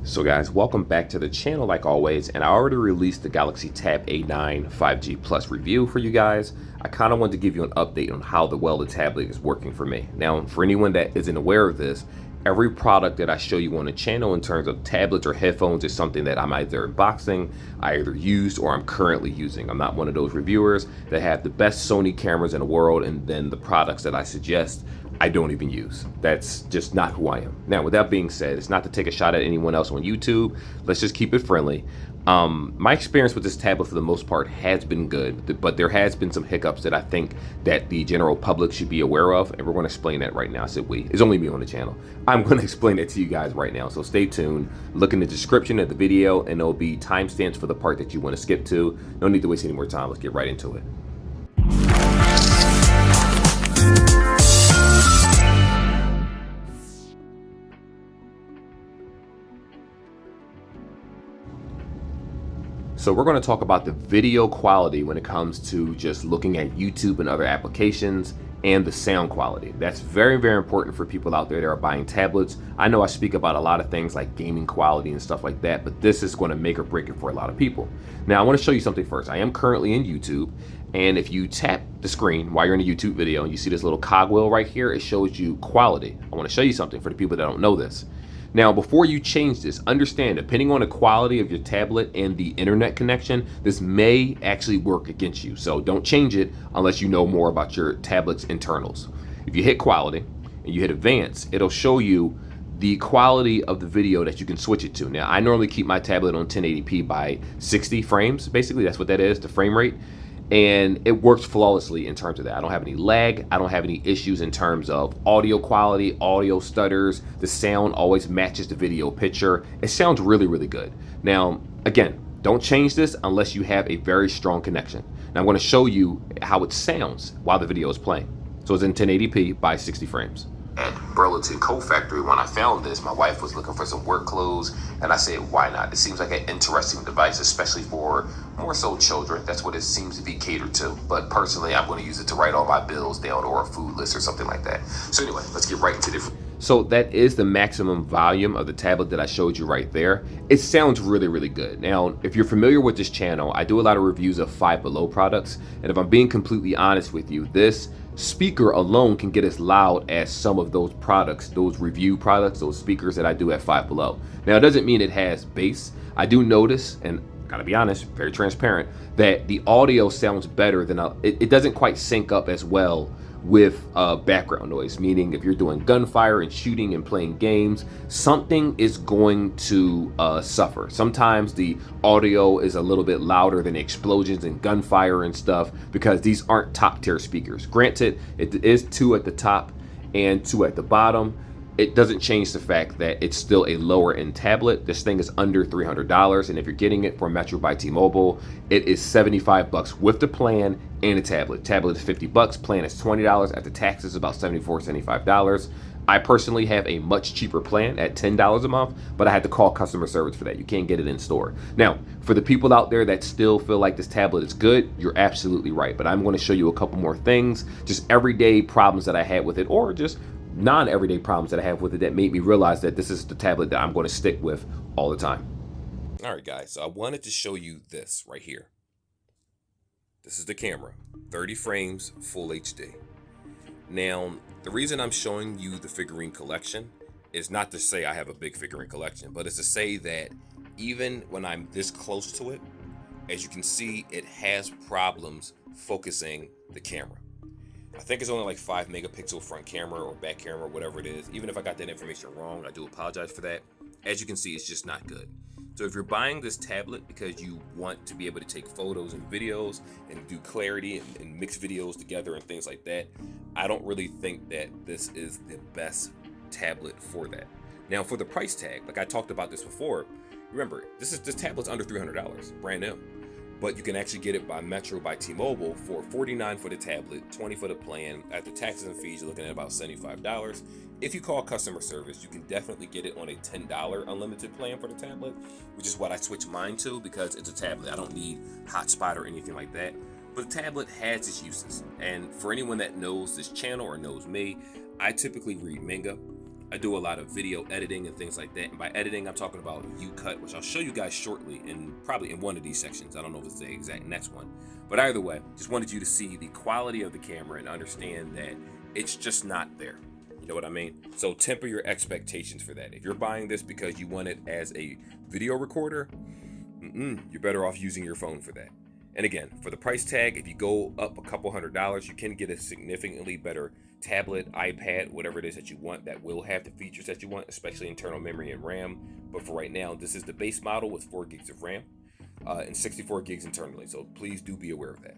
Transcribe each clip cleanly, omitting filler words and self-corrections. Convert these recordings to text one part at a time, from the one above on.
So guys, welcome back to the channel like always, and I already released the Galaxy Tab A9 5G Plus review for you guys. I kind of wanted to give you an update on how the tablet is working for me. Now, for anyone that isn't aware of this, every product that I show you on the channel in terms of tablets or headphones is something that I'm either unboxing, I either used, or I'm currently using. I'm not one of those reviewers that have the best Sony cameras in the world and then the products that I suggest I don't even use. That's just not who I am. Now, with that being said, it's not to take a shot at anyone else on YouTube. Let's just keep it friendly. My experience with this tablet for the most part has been good, but there has been some hiccups that I think that the general public should be aware of, and we're going to explain that right now. I said we. It's only me on the channel. I'm going to explain it to you guys right now, so stay tuned. Look in the description of the video, and there'll be timestamps for the part that you want to skip to. No need to waste any more time. Let's get right into it. So we're going to talk about the video quality when it comes to just looking at YouTube and other applications, and the sound quality. That's very, very important for people out there that are buying tablets. I know I speak about a lot of things like gaming quality and stuff like that, but this is going to make or break it for a lot of people. Now, I want to show you something first. I am currently in YouTube, and if you tap the screen while you're in a YouTube video and you see this little cogwheel right here, it shows you quality. I want to show you something for the people that don't know this. Now, before you change this, understand, depending on the quality of your tablet and the internet connection, this may actually work against you. So don't change it unless you know more about your tablet's internals. If you hit quality and you hit advanced, it'll show you the quality of the video that you can switch it to. Now, I normally keep my tablet on 1080p by 60 frames. Basically, that's what that is, the frame rate. And it works flawlessly in terms of that. I don't have any lag. I don't have any issues in terms of audio quality, audio stutters. The sound always matches the video picture. It sounds really, really good. Now, again, don't change this unless you have a very strong connection. Now, I'm going to show you how it sounds while the video is playing. So it's in 1080p by 60 frames. At Burlington Coat Factory, when I found this, my wife was looking for some work clothes, and I said, why not? It seems like an interesting device, especially for more so children. That's what it seems to be catered to. But personally, I'm going to use it to write all my bills down, or a food list or something like that. So anyway, let's get right into this. So that is the maximum volume of the tablet that I showed you right there. It sounds really, really good. Now, if you're familiar with this channel, I do a lot of reviews of Five Below products. And if I'm being completely honest with you, this speaker alone can get as loud as some of those products, those review products, those speakers that I do at Five Below. Now, it doesn't mean it has bass. I do notice, and gotta be honest, very transparent, that the audio sounds better than it doesn't quite sync up as well with background noise, meaning if you're doing gunfire and shooting and playing games, something is going to suffer. Sometimes the audio is a little bit louder than explosions and gunfire and stuff because these aren't top tier speakers. Granted, it is 2 at the top and 2 at the bottom. It doesn't change the fact that it's still a lower end tablet. This thing is under $300, and if you're getting it from metrobyt-mobile, it is $75 with the plan and a tablet. Tablet is $50, plan is $20. After taxes, about $74, $75. I personally have a much cheaper plan at $10 a month, but I had to call customer service for that. You can't get it in store. Now, for the people out there that still feel like this tablet is good, you're absolutely right. But I'm going to show you a couple more things, just everyday problems that I had with it, or just non-everyday problems that I have with it that made me realize that this is the tablet that I'm going to stick with all the time. All right, guys, so I wanted to show you this right here. This is the camera, 30 frames, full HD. Now, the reason I'm showing you the figurine collection is not to say I have a big figurine collection, but it's to say that even when I'm this close to it, as you can see, it has problems focusing the camera. I think it's only like 5 megapixel front camera or back camera, whatever it is. Even if I got that information wrong, I do apologize for that. As you can see, it's just not good. So if you're buying this tablet because you want to be able to take photos and videos and do clarity and mix videos together and things like that, I don't really think that this is the best tablet for that. Now, for the price tag, like I talked about this before, remember, this tablet's under $300, brand new. But you can actually get it by metrobyt-mobile for $49 for the tablet, $20 for the plan. After taxes and fees, you're looking at about $75. If you call customer service, you can definitely get it on a $10 unlimited plan for the tablet, which is what I switched mine to because it's a tablet. I don't need hotspot or anything like that. But the tablet has its uses. And for anyone that knows this channel or knows me, I typically read manga. I do a lot of video editing and things like that. And by editing, I'm talking about U-Cut, which I'll show you guys shortly, and probably in one of these sections. I don't know if it's the exact next one. But either way, just wanted you to see the quality of the camera and understand that it's just not there. You know what I mean? So temper your expectations for that. If you're buying this because you want it as a video recorder, you're better off using your phone for that. And again, for the price tag, if you go up a couple $100, you can get a significantly better tablet, iPad, whatever it is that you want that will have the features that you want, especially internal memory and RAM. But for right now, this is the base model with 4 gigs of RAM and 64 gigs internally. So please do be aware of that.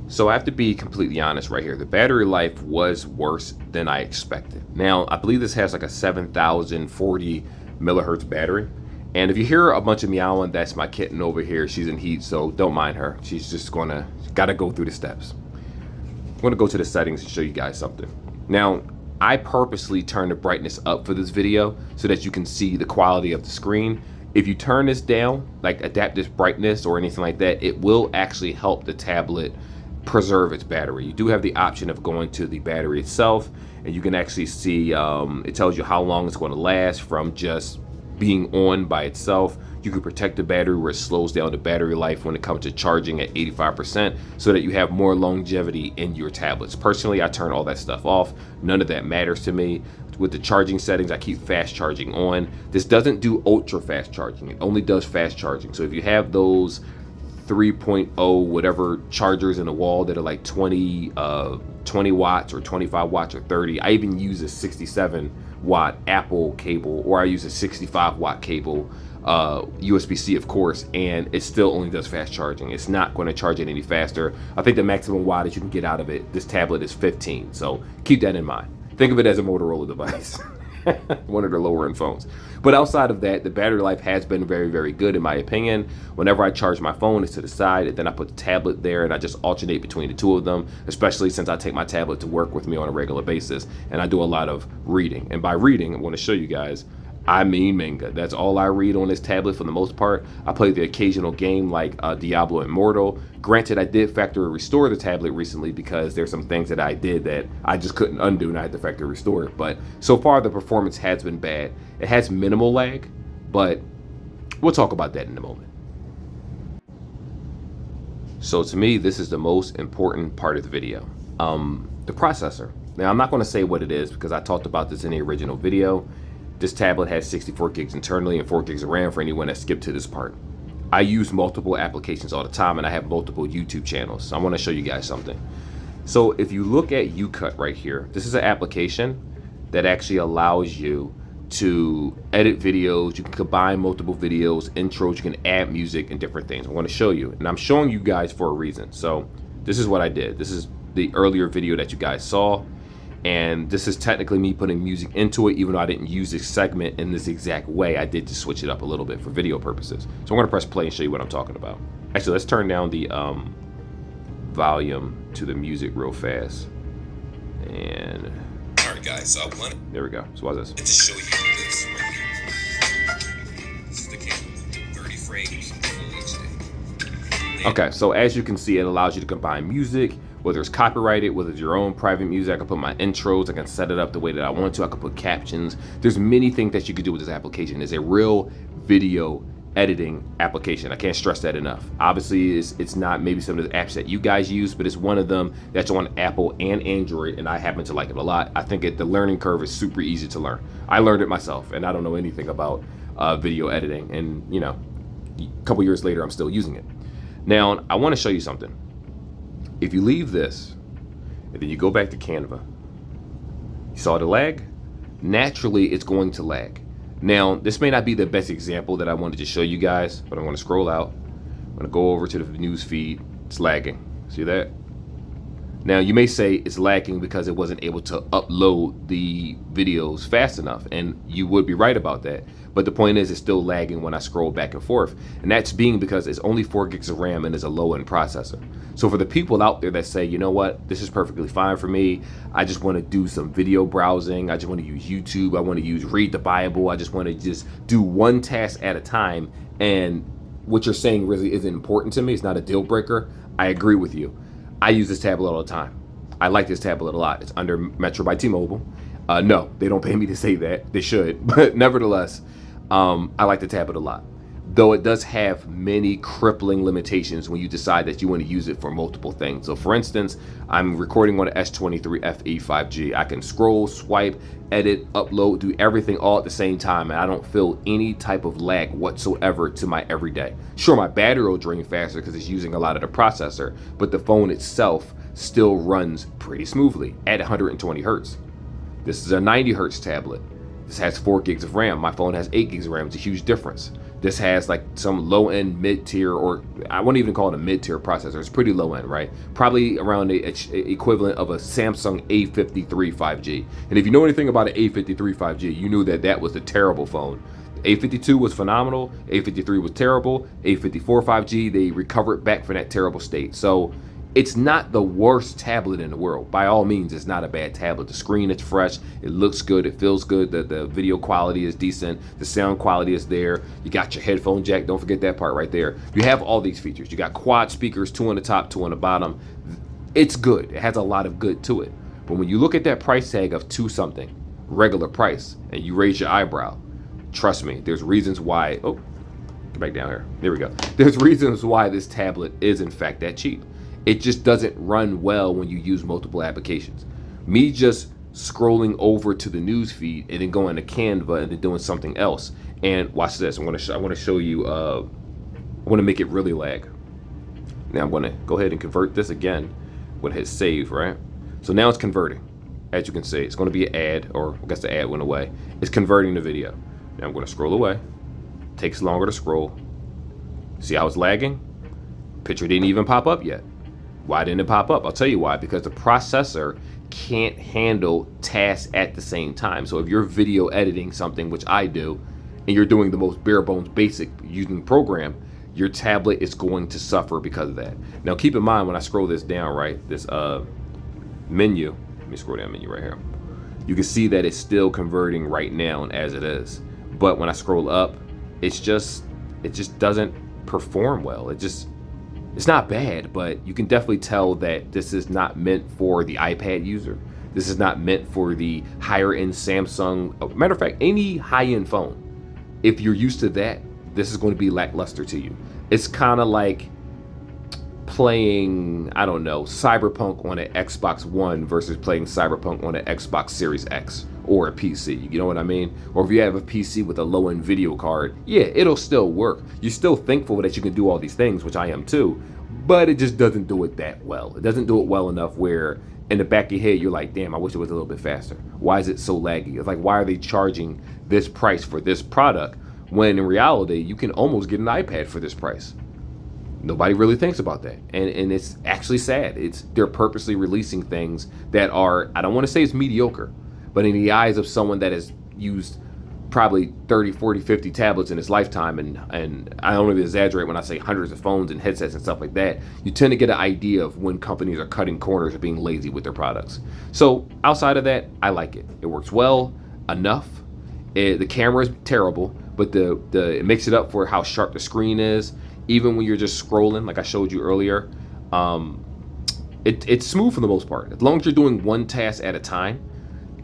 So I have to be completely honest right here. The battery life was worse than I expected. Now, I believe this has like a 7040 millihertz battery. And if you hear a bunch of meowing, that's my kitten over here. She's in heat, so don't mind her. She's just gotta go through the steps. I'm gonna go to the settings and show you guys something. Now, I purposely turned the brightness up for this video so that you can see the quality of the screen. If you turn this down, like adaptive brightness or anything like that, it will actually help the tablet preserve its battery. You do have the option of going to the battery itself, and you can actually see, it tells you how long it's going to last from just being on by itself. You can protect the battery where it slows down the battery life when it comes to charging at 85% so that you have more longevity in your tablets. Personally, I turn all that stuff off. None of that matters to me. With the charging settings, I keep fast charging on. This doesn't do ultra fast charging. It only does fast charging. So if you have those 3.0 whatever chargers in the wall that are like 20 watts or 25 watts or 30. I even use a 67 watt Apple cable, or I use a 65 watt cable, USB-C of course, and it still only does fast charging. It's not going to charge it any faster. I think the maximum wattage you can get out of it, this tablet, is 15. So keep that in mind. Think of it as a Motorola device. One of the lower end phones. But outside of that, the battery life has been very, very good in my opinion. Whenever I charge my phone, it's to the side, and then I put the tablet there, and I just alternate between the two of them, especially since I take my tablet to work with me on a regular basis, and I do a lot of reading. And by reading, I'm going to show you guys, I mean manga. That's all I read on this tablet for the most part. I play the occasional game like Diablo Immortal. Granted, I did factory restore the tablet recently because there's some things that I did that I just couldn't undo, and I had to factory restore it. But so far, the performance has been bad. It has minimal lag, but we'll talk about that in a moment. So to me, this is the most important part of the video. The processor. Now, I'm not going to say what it is because I talked about this in the original video. This tablet has 64 gigs internally and 4 gigs of RAM for anyone that skipped to this part. I use multiple applications all the time, and I have multiple YouTube channels. So I want to show you guys something. So if you look at U-Cut right here, this is an application that actually allows you to edit videos. You can combine multiple videos, intros, you can add music and different things. I want to show you, and I'm showing you guys for a reason. So this is what I did. This is the earlier video that you guys saw. And this is technically me putting music into it, even though I didn't use this segment in this exact way. I did just switch it up a little bit for video purposes. So I'm going to press play and show you what I'm talking about. Actually, let's turn down the volume to the music real fast. And all right, guys, so I want it. There we go. So what's this? And to show you this right here. This is the camera, 30 frames, full HD. Okay, so as you can see, it allows you to combine music, whether it's copyrighted, whether it's your own private music. I can put my intros, I can set it up the way that I want to, I can put captions. There's many things that you can do with this application. It's a real video editing application. I can't stress that enough. Obviously, it's not maybe some of the apps that you guys use, but it's one of them that's on Apple and Android, and I happen to like it a lot. I think the learning curve is super easy to learn. I learned it myself, and I don't know anything about video editing, and you know, a couple years later, I'm still using it. Now, I want to show you something. If you leave this, and then you go back to Canva, you saw the lag? Naturally, it's going to lag. Now, this may not be the best example that I wanted to show you guys, but I'm going to scroll out. I'm going to go over to the news feed. It's lagging. See that? Now, you may say it's lagging because it wasn't able to upload the videos fast enough, and you would be right about that. But the point is, it's still lagging when I scroll back and forth, and that's being because it's only 4 gigs of RAM and is a low-end processor. So for the people out there that say, you know what, this is perfectly fine for me, I just want to do some video browsing, I just want to use YouTube, I want to read the Bible, I just want to just do one task at a time, and what you're saying really isn't important to me, it's not a deal breaker, I agree with you. I use this tablet all the time. I like this tablet a lot. It's under metrobyt-mobile. No, they don't pay me to say that. They should, but nevertheless, I like the tablet a lot. Though it does have many crippling limitations when you decide that you want to use it for multiple things. So for instance, I'm recording on an S23 5G. I can scroll, swipe, edit, upload, do everything all at the same time, and I don't feel any type of lag whatsoever to my everyday. Sure, my battery will drain faster because it's using a lot of the processor, but the phone itself still runs pretty smoothly at 120 hertz. This is a 90 hertz tablet. This has 4 gigs of RAM. My phone has 8 gigs of RAM. It's a huge difference. This has like some low-end mid-tier, or I wouldn't even call it a mid-tier processor. It's pretty low-end, right? Probably around the equivalent of a Samsung A53 5G. And if you know anything about an A53 5G, you knew that that was a terrible phone. A52 was phenomenal. A53 was terrible. A54 5G, they recovered back from that terrible state. So it's not the worst tablet in the world. By all means, it's not a bad tablet. The screen is fresh, it looks good, it feels good, the video quality is decent, the sound quality is there, you got your headphone jack, don't forget that part right there. You have all these features. You got quad speakers, 2 on the top, 2 on the bottom. It's good, it has a lot of good to it. But when you look at that price tag of 2 something, regular price, and you raise your eyebrow, trust me, there's reasons why, oh, get back down here, there we go. There's reasons why this tablet is in fact that cheap. It just doesn't run well when you use multiple applications. Me just scrolling over to the news feed and then going to Canva and then doing something else. And watch this. I want to show you. I want to make it really lag. Now I'm going to go ahead and convert this again. I'm going to hit save, right? So now it's converting. As you can see, it's going to be an ad, or I guess the ad went away. It's converting the video. Now I'm going to scroll away. Takes longer to scroll. See how it's lagging? Picture didn't even pop up yet. Why didn't it pop up? I'll tell you why. Because the processor can't handle tasks at the same time. So if you're video editing something, which I do, and you're doing the most bare bones basic using program, your tablet is going to suffer because of that. Now keep in mind when I scroll this down, right, this menu, let me scroll down menu right here. You can see that it's still converting right now as it is. But when I scroll up, it just doesn't perform well. It's not bad, but you can definitely tell that this is not meant for the iPad user. This is not meant for the higher end Samsung. Matter of fact, any high-end phone, if you're used to that, this is going to be lackluster to you. It's kind of like playing, I don't know, Cyberpunk on an Xbox One versus playing Cyberpunk on an Xbox Series X or a PC, you know what I mean? Or if you have a PC with a low-end video card, yeah, it'll still work. You're still thankful that you can do all these things, which I am too, but it just doesn't do it that well. It doesn't do it well enough where in the back of your head, you're like, damn, I wish it was a little bit faster. Why is it so laggy? It's like, why are they charging this price for this product when in reality, you can almost get an iPad for this price? Nobody really thinks about that. And it's actually sad. They're purposely releasing things that are, I don't want to say it's mediocre, but in the eyes of someone that has used probably 30, 40, 50 tablets in his lifetime, and I don't even exaggerate when I say hundreds of phones and headsets and stuff like that, you tend to get an idea of when companies are cutting corners or being lazy with their products. So outside of that, I like it. It works well enough. The camera is terrible, but it makes it up for how sharp the screen is. Even when you're just scrolling, like I showed you earlier, it's smooth for the most part. As long as you're doing one task at a time,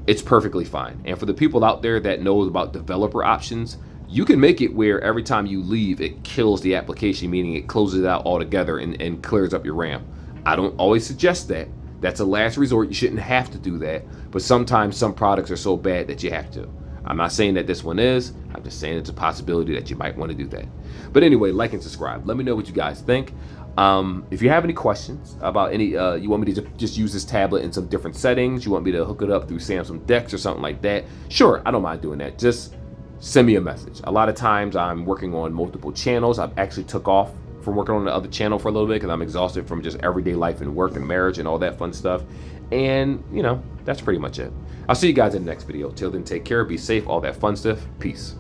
it's perfectly fine. And for the people out there that knows about developer options, you can make it where every time you leave, it kills the application, meaning it closes it out altogether and clears up your RAM. I don't always suggest that. That's a last resort. You shouldn't have to do that. But sometimes some products are so bad that you have to. I'm not saying that this one is. I'm just saying it's a possibility that you might want to do that. But anyway, like and subscribe. Let me know what you guys think. If you have any questions about any, you want me to just use this tablet in some different settings, you want me to hook it up through Samsung Dex or something like that, sure, I don't mind doing that. Just send me a message. A lot of times I'm working on multiple channels. I've actually took off from working on the other channel for a little bit because I'm exhausted from just everyday life and work and marriage and all that fun stuff. And, you know, that's pretty much it. I'll see you guys in the next video. Till then, take care, be safe, all that fun stuff. Peace.